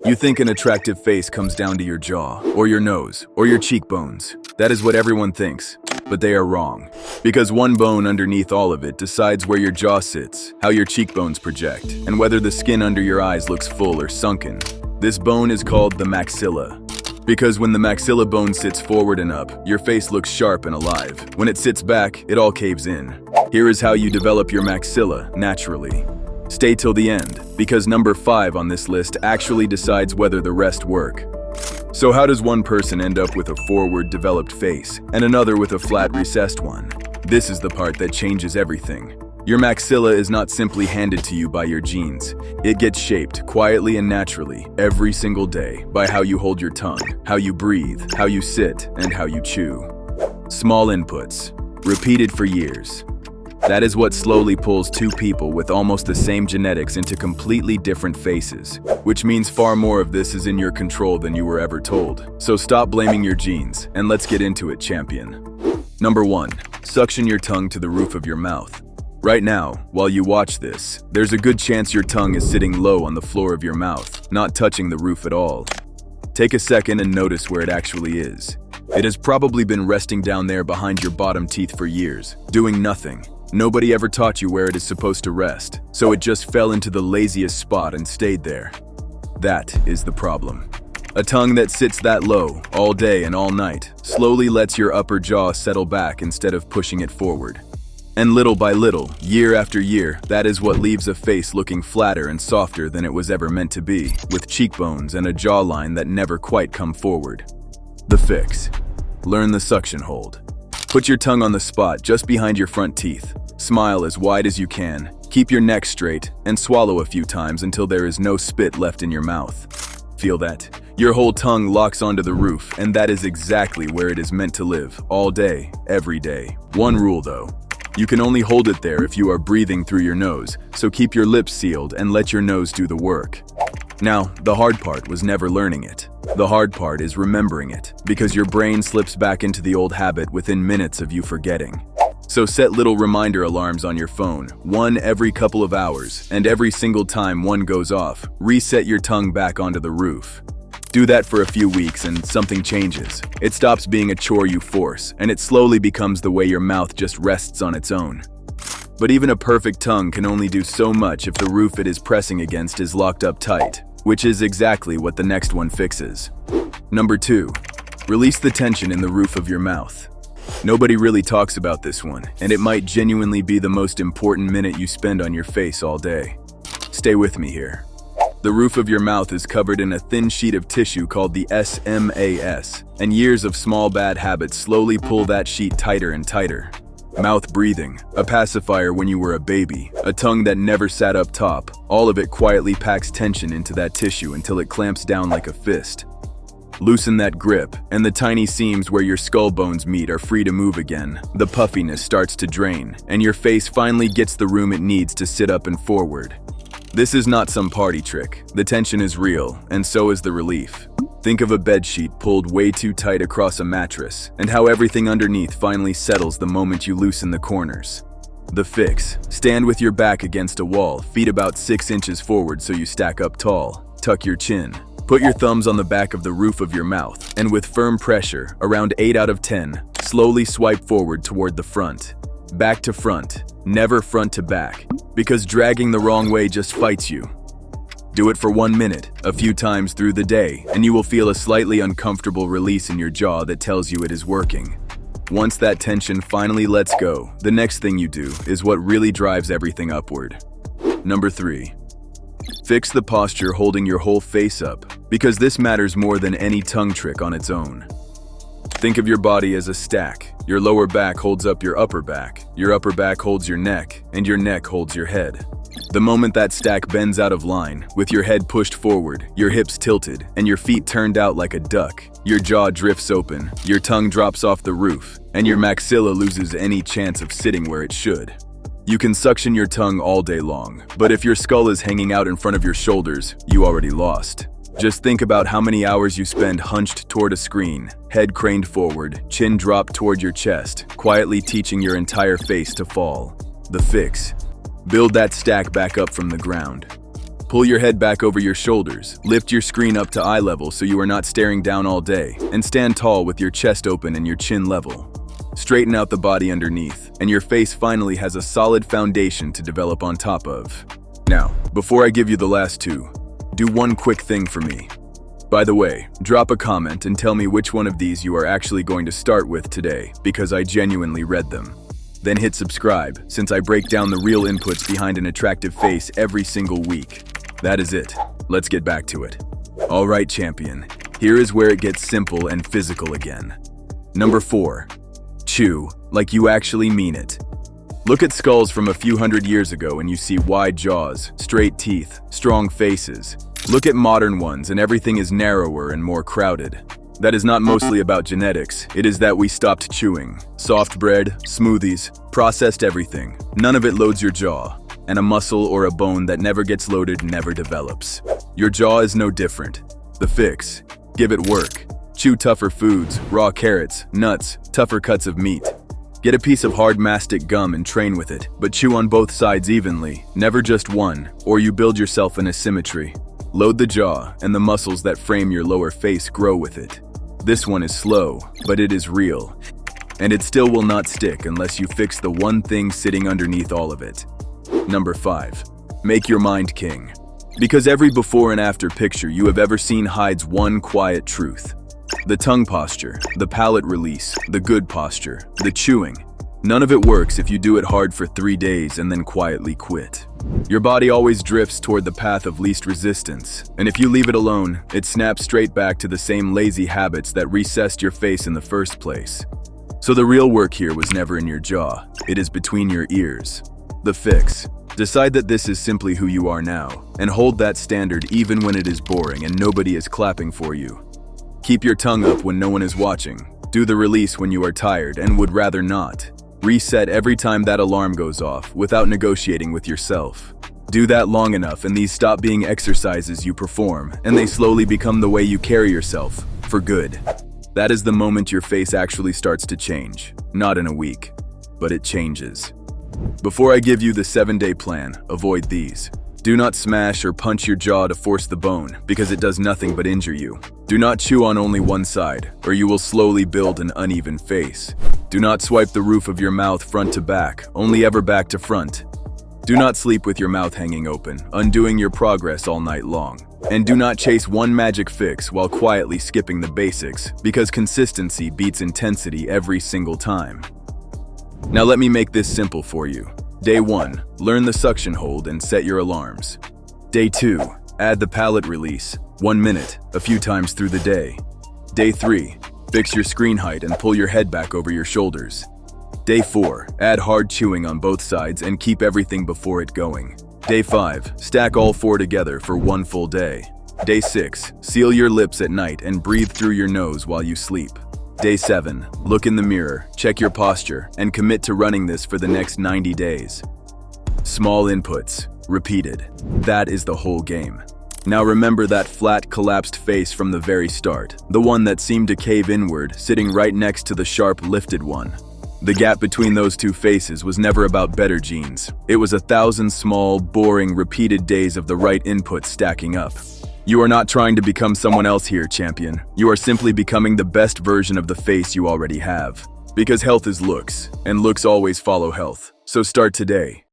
You think an attractive face comes down to your jaw, or your nose, or your cheekbones. That is what everyone thinks, but they are wrong. Because one bone underneath all of it decides where your jaw sits, how your cheekbones project, and whether the skin under your eyes looks full or sunken. This bone is called the maxilla. Because when the maxilla bone sits forward and up, your face looks sharp and alive. When it sits back, it all caves in. Here is how you develop your maxilla naturally. Stay till the end, because number 5 on this list actually decides whether the rest work. So how does one person end up with a forward developed face, and another with a flat recessed one? This is the part that changes everything. Your maxilla is not simply handed to you by your genes. It gets shaped quietly and naturally every single day by how you hold your tongue, how you breathe, how you sit, and how you chew. Small inputs, repeated for years. That is what slowly pulls two people with almost the same genetics into completely different faces, which means far more of this is in your control than you were ever told. So stop blaming your genes, and let's get into it, champion. Number 1, suction your tongue to the roof of your mouth. Right now, while you watch this, there's a good chance your tongue is sitting low on the floor of your mouth, not touching the roof at all. Take a second and notice where it actually is. It has probably been resting down there behind your bottom teeth for years, doing nothing. Nobody ever taught you where it is supposed to rest, so it just fell into the laziest spot and stayed there. That is the problem. A tongue that sits that low, all day and all night, slowly lets your upper jaw settle back instead of pushing it forward. And little by little, year after year, that is what leaves a face looking flatter and softer than it was ever meant to be, with cheekbones and a jawline that never quite come forward. The fix. Learn the suction hold. Put your tongue on the spot just behind your front teeth. Smile as wide as you can, keep your neck straight, and swallow a few times until there is no spit left in your mouth. Feel that? Your whole tongue locks onto the roof, and that is exactly where it is meant to live, all day, every day. One rule though. You can only hold it there if you are breathing through your nose, so keep your lips sealed and let your nose do the work. Now, the hard part was never learning it. The hard part is remembering it, because your brain slips back into the old habit within minutes of you forgetting. So set little reminder alarms on your phone, one every couple of hours, and every single time one goes off, reset your tongue back onto the roof. Do that for a few weeks and something changes. It stops being a chore you force, and it slowly becomes the way your mouth just rests on its own. But even a perfect tongue can only do so much if the roof it is pressing against is locked up tight, which is exactly what the next one fixes. Number 2, release the tension in the roof of your mouth. Nobody really talks about this one, and it might genuinely be the most important minute you spend on your face all day. Stay with me here. The roof of your mouth is covered in a thin sheet of tissue called the SMAS, and years of small bad habits slowly pull that sheet tighter and tighter. Mouth breathing, a pacifier when you were a baby, a tongue that never sat up top, all of it quietly packs tension into that tissue until it clamps down like a fist. Loosen that grip, and the tiny seams where your skull bones meet are free to move again. The puffiness starts to drain, and your face finally gets the room it needs to sit up and forward. This is not some party trick. The tension is real, and so is the relief. Think of a bedsheet pulled way too tight across a mattress, and how everything underneath finally settles the moment you loosen the corners. The fix. Stand with your back against a wall, feet about 6 inches forward so you stack up tall. Tuck your chin. Put your thumbs on the back of the roof of your mouth, and with firm pressure, around 8 out of 10, slowly swipe forward toward the front. Back to front, never front to back, because dragging the wrong way just fights you. Do it for 1 minute, a few times through the day, and you will feel a slightly uncomfortable release in your jaw that tells you it is working. Once that tension finally lets go, the next thing you do is what really drives everything upward. Number 3. Fix the posture holding your whole face up, because this matters more than any tongue trick on its own. Think of your body as a stack. Your lower back holds up your upper back holds your neck, and your neck holds your head. The moment that stack bends out of line, with your head pushed forward, your hips tilted, and your feet turned out like a duck, your jaw drifts open, your tongue drops off the roof, and your maxilla loses any chance of sitting where it should. You can suction your tongue all day long, but if your skull is hanging out in front of your shoulders, you already lost. Just think about how many hours you spend hunched toward a screen, head craned forward, chin dropped toward your chest, quietly teaching your entire face to fall. The fix. Build that stack back up from the ground. Pull your head back over your shoulders, lift your screen up to eye level so you are not staring down all day, and stand tall with your chest open and your chin level. Straighten out the body underneath, and your face finally has a solid foundation to develop on top of. Now, before I give you the last two, do one quick thing for me. By the way, drop a comment and tell me which one of these you are actually going to start with today, because I genuinely read them. Then hit subscribe, since I break down the real inputs behind an attractive face every single week. That is it. Let's get back to it. Alright, champion. Here is where it gets simple and physical again. Number 4. Chew like you actually mean it. Look at skulls from a few hundred years ago and you see wide jaws, straight teeth, strong faces. Look at modern ones and everything is narrower and more crowded. That is not mostly about genetics, it is that we stopped chewing. Soft bread, smoothies, processed everything. None of it loads your jaw. And a muscle or a bone that never gets loaded never develops. Your jaw is no different. The fix: give it work. Chew tougher foods, raw carrots, nuts, tougher cuts of meat. Get a piece of hard mastic gum and train with it, but chew on both sides evenly, never just one, or you build yourself an asymmetry. Load the jaw, and the muscles that frame your lower face grow with it. This one is slow, but it is real. And it still will not stick unless you fix the one thing sitting underneath all of it. Number 5. Make your mind king. Because every before and after picture you have ever seen hides one quiet truth. The tongue posture, the palate release, the good posture, the chewing. None of it works if you do it hard for 3 days and then quietly quit. Your body always drifts toward the path of least resistance, and if you leave it alone, it snaps straight back to the same lazy habits that recessed your face in the first place. So the real work here was never in your jaw, it is between your ears. The fix: decide that this is simply who you are now, and hold that standard even when it is boring and nobody is clapping for you. Keep your tongue up when no one is watching. Do the release when you are tired and would rather not. Reset every time that alarm goes off without negotiating with yourself. Do that long enough and these stop being exercises you perform, and they slowly become the way you carry yourself, for good. That is the moment your face actually starts to change. Not in a week, but it changes. Before I give you the 7-day plan, avoid these. Do not smash or punch your jaw to force the bone, because it does nothing but injure you. Do not chew on only one side, or you will slowly build an uneven face. Do not swipe the roof of your mouth front to back, only ever back to front. Do not sleep with your mouth hanging open, undoing your progress all night long. And do not chase one magic fix while quietly skipping the basics, because consistency beats intensity every single time. Now let me make this simple for you. Day 1, learn the suction hold and set your alarms. Day 2, add the palate release, 1 minute, a few times through the day. Day 3, fix your screen height and pull your head back over your shoulders. Day 4, add hard chewing on both sides and keep everything before it going. Day 5, stack all 4 together for 1 full day. Day 6, seal your lips at night and breathe through your nose while you sleep. Day 7, look in the mirror, check your posture, and commit to running this for the next 90 days. Small inputs, repeated. That is the whole game. Now remember that flat, collapsed face from the very start, the one that seemed to cave inward, sitting right next to the sharp, lifted one. The gap between those two faces was never about better genes. It was 1,000 small, boring, repeated days of the right input stacking up. You are not trying to become someone else here, champion. You are simply becoming the best version of the face you already have. Because health is looks, and looks always follow health. So start today.